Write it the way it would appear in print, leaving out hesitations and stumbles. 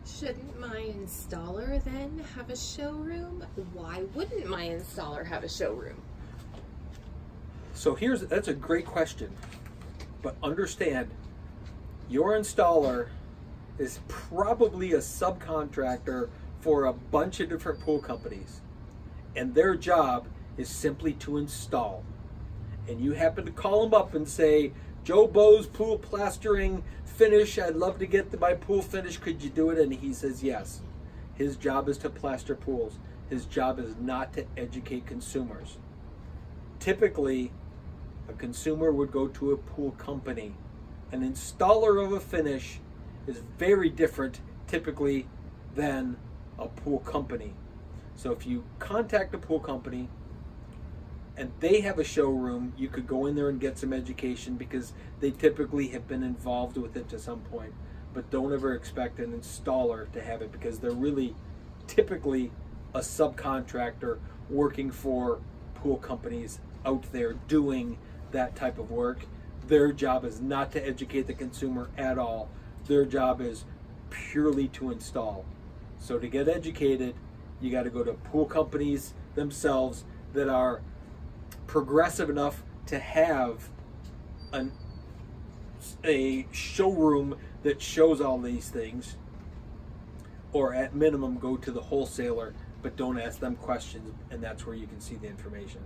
Shouldn't my installer then have a showroom? Why wouldn't my installer have a showroom? So that's a great question, but understand your installer is probably a subcontractor for a bunch of different pool companies, and their job is simply to install. And you happen to call them up and say, Joe Bo's pool plastering finish, I'd love to get my pool finished, could you do it? And he says yes. His job is to plaster pools. His job is not to educate consumers. Typically, a consumer would go to a pool company. An installer of a finish is very different typically than a pool company. So if you contact a pool company and they have a showroom, you could go in there and get some education because they typically have been involved with it to some point. But don't ever expect an installer to have it because they're really typically a subcontractor working for pool companies out there doing that type of work. Their job is not to educate the consumer at all. Their job is purely to install. So to get educated, you got to go to pool companies themselves that are progressive enough to have a showroom that shows all these things, or at minimum go to the wholesaler, but don't ask them questions, and that's where you can see the information.